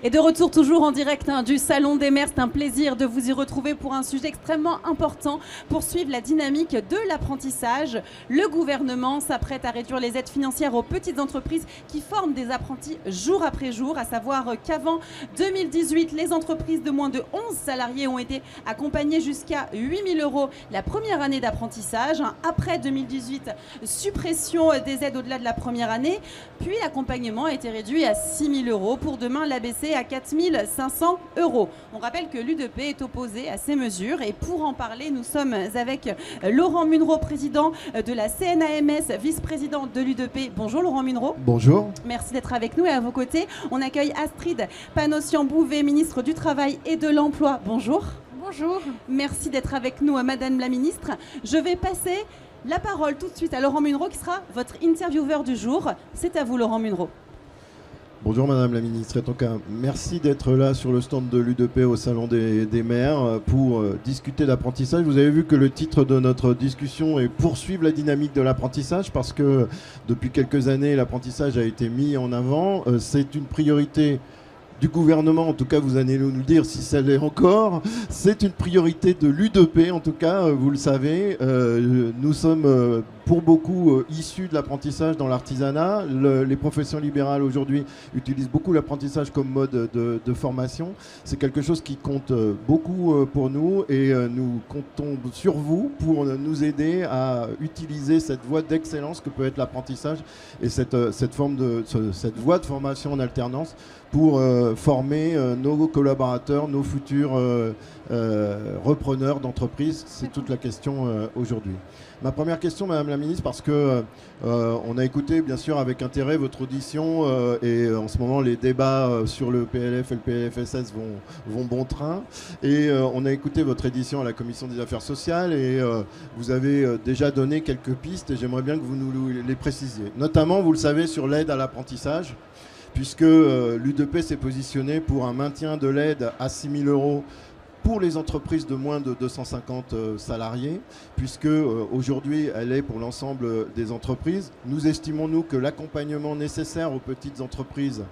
Et de retour toujours en direct du Salon des maires, c'est un plaisir de vous y retrouver pour un sujet extrêmement important, poursuivre la dynamique de l'apprentissage. Le gouvernement s'apprête à réduire les aides financières aux petites entreprises qui forment des apprentis jour après jour, à savoir qu'avant 2018, les entreprises de moins de 11 salariés ont été accompagnées jusqu'à 8 000 € la première année d'apprentissage. Après 2018, suppression des aides au-delà de la première année, puis l'accompagnement a été réduit à 6 000 € pour demain l'abaisser à 4 500 €. On rappelle que l'UDP est opposé à ces mesures et pour en parler, nous sommes avec Laurent Munro, président de la CNAMS, vice-président de l'UDP. Bonjour Laurent Munro. Bonjour. Merci d'être avec nous et à vos côtés, on accueille Astrid Panossian-Bouvet, ministre du Travail et de l'Emploi. Bonjour. Bonjour. Merci d'être avec nous, Madame la ministre. Je vais passer la parole tout de suite à Laurent Munro qui sera votre intervieweur du jour. C'est à vous Laurent Munro. Bonjour Madame la Ministre, donc, merci d'être là sur le stand de l'UDP au Salon des maires pour discuter d'apprentissage. Vous avez vu que le titre de notre discussion est « Poursuivre la dynamique de l'apprentissage » parce que depuis quelques années, l'apprentissage a été mis en avant. C'est une priorité du gouvernement, en tout cas vous allez nous dire si ça l'est encore. C'est une priorité de l'UDP, en tout cas, vous le savez. Nous sommes pour beaucoup issus de l'apprentissage dans l'artisanat. Les professions libérales aujourd'hui utilisent beaucoup l'apprentissage comme mode de formation. C'est quelque chose qui compte beaucoup pour nous et nous comptons sur vous pour nous aider à utiliser cette voie d'excellence que peut être l'apprentissage et cette voie de formation en alternance pour former nos collaborateurs, nos futurs repreneurs d'entreprises. C'est toute la question aujourd'hui. Ma première question, Madame la Ministre, parce que on a écouté bien sûr avec intérêt votre audition et en ce moment les débats sur le PLF et le PLFSS vont bon train. Et on a écouté votre édition à la Commission des Affaires sociales et vous avez déjà donné quelques pistes et j'aimerais bien que vous nous les précisiez. Notamment, vous le savez, sur l'aide à l'apprentissage, puisque l'UDP s'est positionné pour un maintien de l'aide à 6 000 € pour les entreprises de moins de 250 salariés, puisque aujourd'hui elle est pour l'ensemble des entreprises. Nous estimons, nous, que l'accompagnement nécessaire aux petites entreprises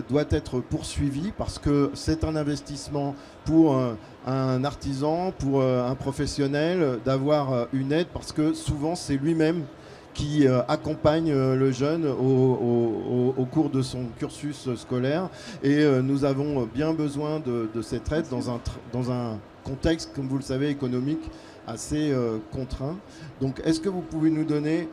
doit être poursuivi parce que c'est un investissement pour un artisan, pour un professionnel, d'avoir une aide parce que souvent c'est lui-même qui accompagne le jeune au cours de son cursus scolaire. Et nous avons bien besoin de cette aide dans un contexte, comme vous le savez, économique assez contraint. Donc, est-ce que vous pouvez nous donner,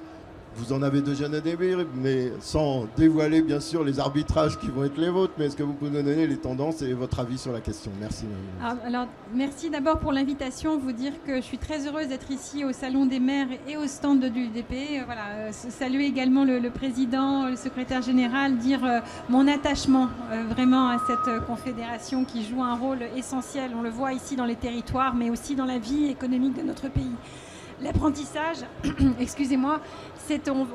vous en avez déjà donné, mais sans dévoiler bien sûr les arbitrages qui vont être les vôtres, mais est-ce que vous pouvez nous donner les tendances et votre avis sur la question? Merci. Alors, merci d'abord pour l'invitation, vous dire que je suis très heureuse d'être ici au Salon des maires et au stand de l'UDP. Voilà, saluer également le président, le secrétaire général, dire mon attachement vraiment à cette confédération qui joue un rôle essentiel. On le voit ici dans les territoires, mais aussi dans la vie économique de notre pays. L'apprentissage, excusez-moi,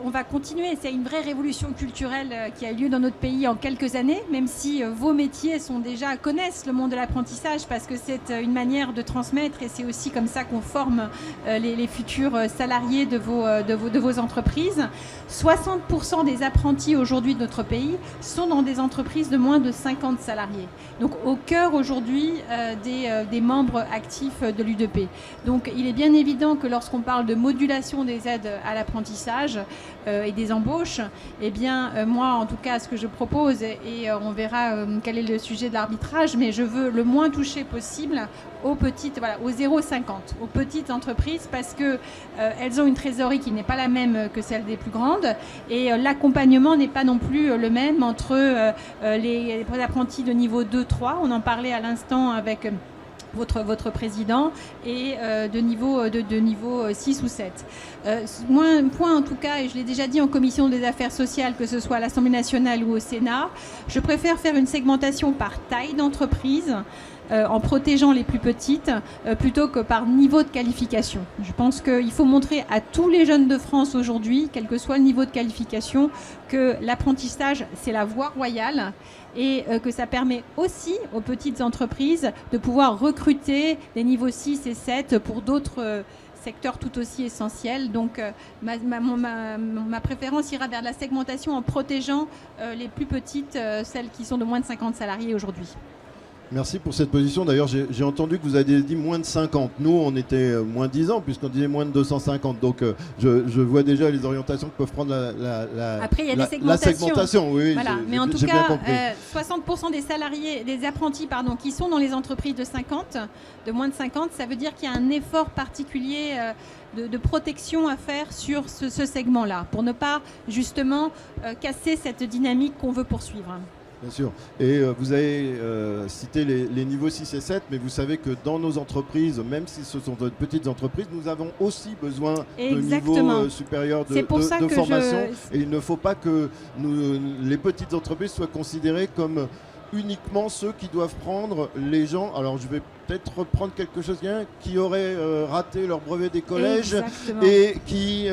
on va continuer. C'est une vraie révolution culturelle qui a eu lieu dans notre pays en quelques années, même si vos métiers connaissent le monde de l'apprentissage parce que c'est une manière de transmettre et c'est aussi comme ça qu'on forme les futurs salariés de vos entreprises. 60% des apprentis aujourd'hui de notre pays sont dans des entreprises de moins de 50 salariés. Donc au cœur aujourd'hui des membres actifs de l'UDP. Donc il est bien évident que lorsqu'on parle de modulation des aides à l'apprentissage et des embauches, eh bien moi en tout cas ce que je propose, et on verra quel est le sujet de l'arbitrage, mais je veux le moins toucher possible aux petites, voilà, aux 0,50, aux petites entreprises parce que elles ont une trésorerie qui n'est pas la même que celle des plus grandes et l'accompagnement n'est pas non plus le même entre les apprentis de niveau 2-3, on en parlait à l'instant avec votre président, et de niveau 6 ou 7. Point en tout cas, et je l'ai déjà dit en commission des affaires sociales, que ce soit à l'Assemblée nationale ou au Sénat, je préfère faire une segmentation par taille d'entreprise, en protégeant les plus petites, plutôt que par niveau de qualification. Je pense qu'il faut montrer à tous les jeunes de France aujourd'hui, quel que soit le niveau de qualification, que l'apprentissage, c'est la voie royale et que ça permet aussi aux petites entreprises de pouvoir recruter des niveaux 6 et 7 pour d'autres secteur tout aussi essentiel. Donc ma préférence ira vers la segmentation en protégeant les plus petites, celles qui sont de moins de 50 salariés aujourd'hui. Merci pour cette position. D'ailleurs, j'ai entendu que vous aviez dit moins de 50. Nous, on était moins 10 ans, puisqu'on disait moins de 250. Donc, je vois déjà les orientations que peuvent prendre Après, il y a la segmentation. Oui, voilà. Mais en tout cas, 60% des salariés, des apprentis, qui sont dans les entreprises de moins de 50, ça veut dire qu'il y a un effort particulier de protection à faire sur ce segment-là, pour ne pas, justement, casser cette dynamique qu'on veut poursuivre. Bien sûr. Et vous avez cité les niveaux 6 et 7, mais vous savez que dans nos entreprises, même si ce sont de petites entreprises, nous avons aussi besoin de niveaux supérieurs de formation. Et il ne faut pas que les petites entreprises soient considérées comme uniquement ceux qui doivent prendre les gens. Alors je vais peut-être reprendre quelque chose qui aurait raté leur brevet des collèges. Exactement. Et qui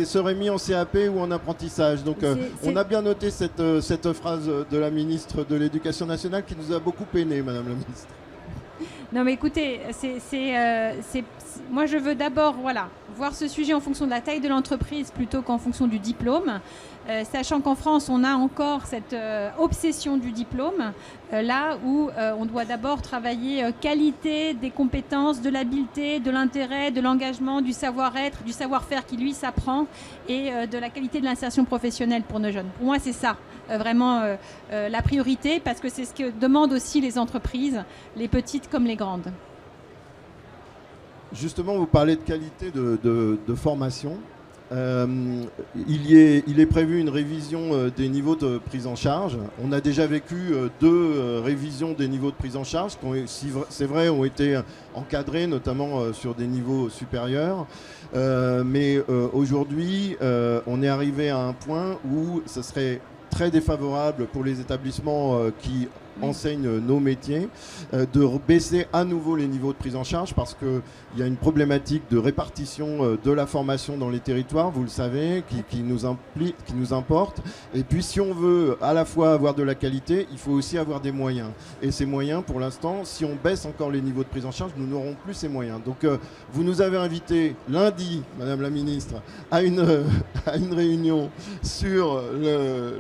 seraient mis en CAP ou en apprentissage. Donc on a bien noté cette phrase de la ministre de l'Éducation nationale qui nous a beaucoup peiné, Madame la ministre. Non mais écoutez, moi je veux d'abord voir ce sujet en fonction de la taille de l'entreprise plutôt qu'en fonction du diplôme, sachant qu'en France on a encore cette obsession du diplôme, là où on doit d'abord travailler qualité des compétences, de l'habileté, de l'intérêt, de l'engagement, du savoir-être, du savoir-faire qui lui s'apprend et de la qualité de l'insertion professionnelle pour nos jeunes. Pour moi c'est ça vraiment la priorité, parce que c'est ce que demandent aussi les entreprises, les petites comme les grandes. Justement, vous parlez de qualité de formation. Il est prévu une révision des niveaux de prise en charge. On a déjà vécu 2 révisions des niveaux de prise en charge qui, c'est vrai, ont été encadrés, notamment sur des niveaux supérieurs. Mais aujourd'hui, on est arrivé à un point où ce serait très défavorable pour les établissements qui enseignent nos métiers, de baisser à nouveau les niveaux de prise en charge, parce qu'il y a une problématique de répartition de la formation dans les territoires, vous le savez, qui nous importe. Et puis si on veut à la fois avoir de la qualité, il faut aussi avoir des moyens. Et ces moyens, pour l'instant, si on baisse encore les niveaux de prise en charge, nous n'aurons plus ces moyens. Donc vous nous avez invité lundi, Madame la Ministre, à une réunion sur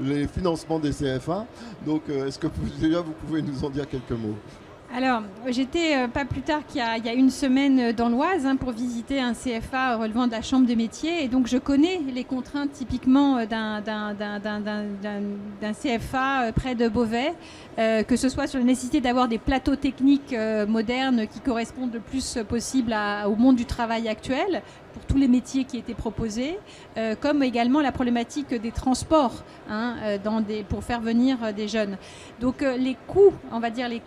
les financements des CFA. Donc est-ce que déjà vous pouvez nous en dire quelques mots? Alors, j'étais pas plus tard qu'il y a une semaine dans l'Oise pour visiter un CFA relevant de la Chambre des métiers. Et donc, je connais les contraintes typiquement d'un CFA près de Beauvais, que ce soit sur la nécessité d'avoir des plateaux techniques modernes qui correspondent le plus possible au monde du travail actuel, pour tous les métiers qui étaient proposés, comme également la problématique des transports pour faire venir des jeunes. Donc les coûts, on va dire les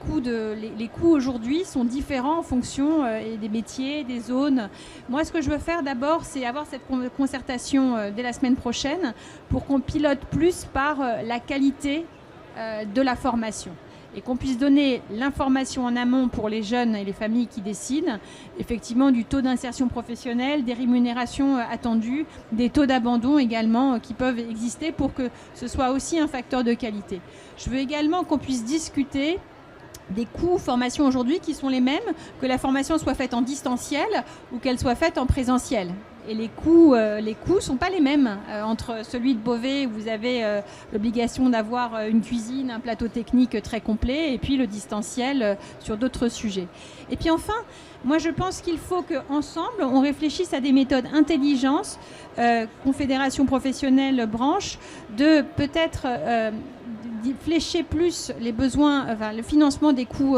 coûts aujourd'hui sont différents en fonction des métiers, des zones. Moi, ce que je veux faire d'abord, c'est avoir cette concertation dès la semaine prochaine pour qu'on pilote plus par la qualité de la formation, et qu'on puisse donner l'information en amont pour les jeunes et les familles qui décident, effectivement, du taux d'insertion professionnelle, des rémunérations attendues, des taux d'abandon également qui peuvent exister, pour que ce soit aussi un facteur de qualité. Je veux également qu'on puisse discuter des coûts formation aujourd'hui qui sont les mêmes, que la formation soit faite en distanciel ou qu'elle soit faite en présentiel. Et les coûts sont pas les mêmes entre celui de Beauvais, où vous avez l'obligation d'avoir une cuisine, un plateau technique très complet, et puis le distanciel sur d'autres sujets. Et puis enfin, moi je pense qu'il faut qu'ensemble, on réfléchisse à des méthodes intelligentes, confédération professionnelle, branche, de peut-être flécher plus les besoins, le financement des coûts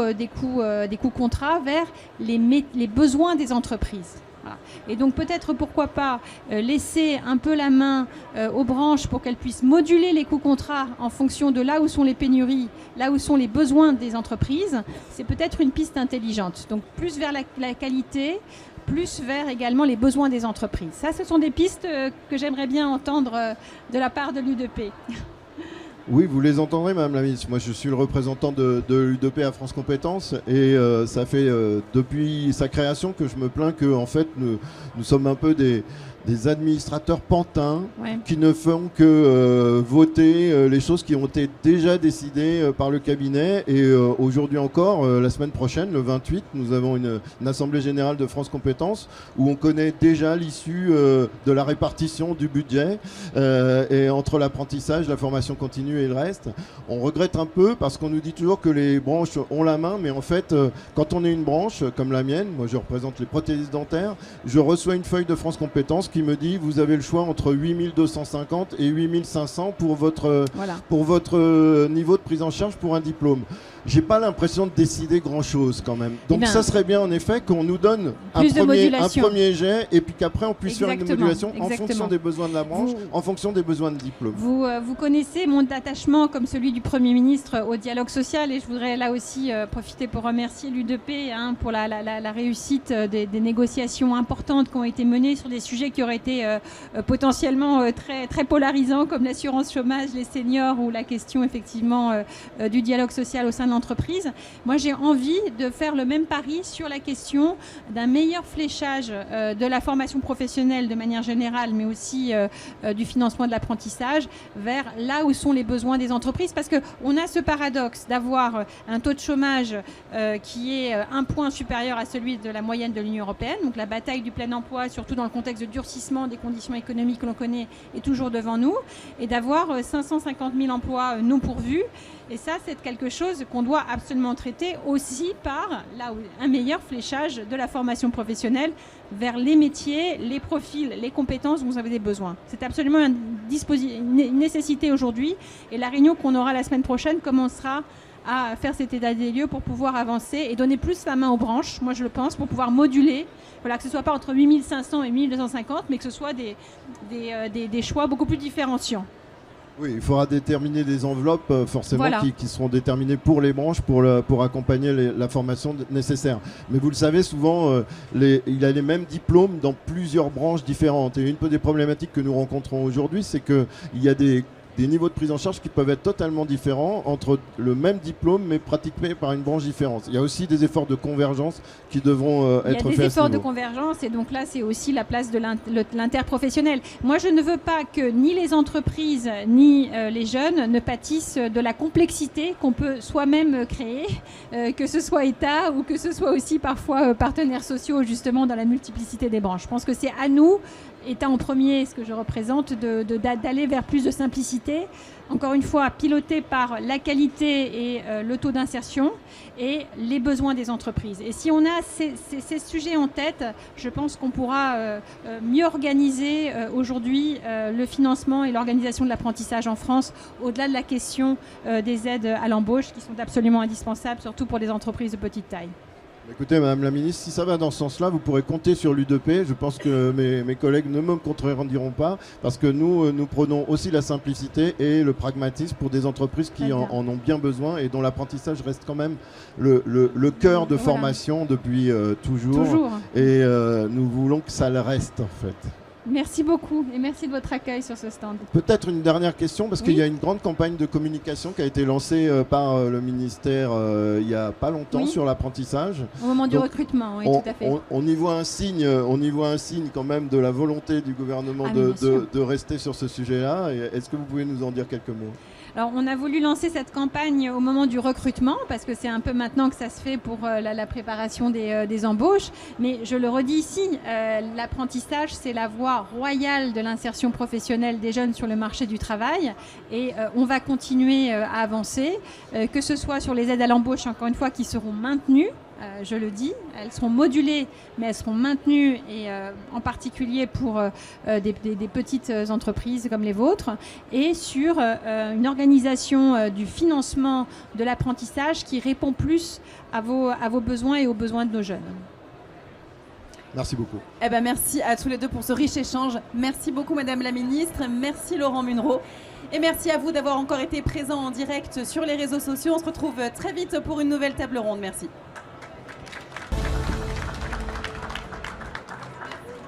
contrats vers les besoins des entreprises. Voilà. Et donc peut-être, pourquoi pas, laisser un peu la main aux branches pour qu'elles puissent moduler les coûts contrats en fonction de là où sont les pénuries, là où sont les besoins des entreprises. C'est peut-être une piste intelligente. Donc plus vers la qualité, plus vers également les besoins des entreprises. Ça, ce sont des pistes que j'aimerais bien entendre de la part de l'UDP. Oui, vous les entendrez, Madame la Ministre. Moi, je suis le représentant de l'UDP à France Compétences, et ça fait depuis sa création que je me plains que, en fait, nous sommes un peu des des administrateurs pantins Ouais. qui ne font que voter les choses qui ont été déjà décidées par le cabinet. Et aujourd'hui encore, la semaine prochaine, le 28, nous avons une Assemblée Générale de France Compétences où on connaît déjà l'issue de la répartition du budget et entre l'apprentissage, la formation continue et le reste. On regrette un peu parce qu'on nous dit toujours que les branches ont la main, mais en fait, quand on est une branche comme la mienne, moi je représente les prothésistes dentaires, je reçois une feuille de France Compétences qui me dit vous avez le choix entre 8250 et 8500 pour votre niveau de prise en charge pour un diplôme. J'ai pas l'impression de décider grand-chose quand même. Donc ça serait bien en effet qu'on nous donne un premier jet et puis qu'après on puisse faire une modulation en fonction des besoins de la branche, en fonction des besoins de diplôme. Vous connaissez mon attachement comme celui du Premier ministre au dialogue social et je voudrais là aussi profiter pour remercier l'UDP pour la réussite des négociations importantes qui ont été menées sur des sujets qui auraient été potentiellement très, très polarisants comme l'assurance chômage, les seniors ou la question effectivement du dialogue social au sein de l'entreprise. Moi, j'ai envie de faire le même pari sur la question d'un meilleur fléchage de la formation professionnelle de manière générale, mais aussi du financement de l'apprentissage vers là où sont les besoins des entreprises. Parce qu'on a ce paradoxe d'avoir un taux de chômage qui est un point supérieur à celui de la moyenne de l'Union européenne. Donc la bataille du plein emploi, surtout dans le contexte de durcissement des conditions économiques que l'on connaît, est toujours devant nous. Et d'avoir 550 000 emplois non pourvus. Et ça, c'est quelque chose qu'on doit absolument traiter aussi par un meilleur fléchage de la formation professionnelle vers les métiers, les profils, les compétences dont vous avez besoin. C'est absolument une nécessité aujourd'hui. Et la réunion qu'on aura la semaine prochaine commencera à faire cet état des lieux pour pouvoir avancer et donner plus la main aux branches, moi je le pense, pour pouvoir moduler, voilà, que ce ne soit pas entre 8500 et 1250, mais que ce soit des choix beaucoup plus différenciants. Oui, il faudra déterminer des enveloppes forcément qui seront déterminées pour les branches pour accompagner la formation nécessaire. Mais vous le savez, souvent, il y a les mêmes diplômes dans plusieurs branches différentes. Et une des problématiques que nous rencontrons aujourd'hui, c'est qu'il y a des niveaux de prise en charge qui peuvent être totalement différents entre le même diplôme mais pratiqué par une branche différente. Il y a aussi des efforts de convergence qui devront être faits. Il y a des efforts de convergence et donc là c'est aussi la place de l'interprofessionnel. Moi je ne veux pas que ni les entreprises ni les jeunes ne pâtissent de la complexité qu'on peut soi-même créer, que ce soit État ou que ce soit aussi parfois partenaires sociaux justement dans la multiplicité des branches. Je pense que c'est à nous, État en premier, ce que je représente, d'aller vers plus de simplicité, encore une fois piloté par la qualité et le taux d'insertion et les besoins des entreprises. Et si on a ces sujets en tête, je pense qu'on pourra mieux organiser aujourd'hui le financement et l'organisation de l'apprentissage en France, au-delà de la question des aides à l'embauche qui sont absolument indispensables, surtout pour les entreprises de petite taille. Écoutez, Madame la Ministre, si ça va dans ce sens-là, vous pourrez compter sur l'UDP. Je pense que mes collègues ne me contrediront pas, parce que nous prenons aussi la simplicité et le pragmatisme pour des entreprises qui en ont bien besoin et dont l'apprentissage reste quand même le cœur de formation depuis toujours. Et nous voulons que ça le reste, en fait. Merci beaucoup et merci de votre accueil sur ce stand. Peut-être une dernière question, parce qu'il y a une grande campagne de communication qui a été lancée par le ministère il n'y a pas longtemps sur l'apprentissage. Au moment du recrutement, oui, tout à fait. On y voit un signe quand même de la volonté du gouvernement de rester sur ce sujet-là. Est-ce que vous pouvez nous en dire quelques mots ? Alors, on a voulu lancer cette campagne au moment du recrutement, parce que c'est un peu maintenant que ça se fait pour la préparation des embauches. Mais je le redis ici, l'apprentissage, c'est la voie royale de l'insertion professionnelle des jeunes sur le marché du travail. Et on va continuer à avancer, que ce soit sur les aides à l'embauche, encore une fois, qui seront maintenues. Je le dis, elles seront modulées, mais elles seront maintenues, et en particulier pour des petites entreprises comme les vôtres, et sur une organisation du financement de l'apprentissage qui répond plus à vos besoins et aux besoins de nos jeunes. Merci beaucoup. Merci à tous les deux pour ce riche échange. Merci beaucoup, Madame la Ministre. Merci, Laurent Munro. Et merci à vous d'avoir encore été présents en direct sur les réseaux sociaux. On se retrouve très vite pour une nouvelle table ronde. Merci.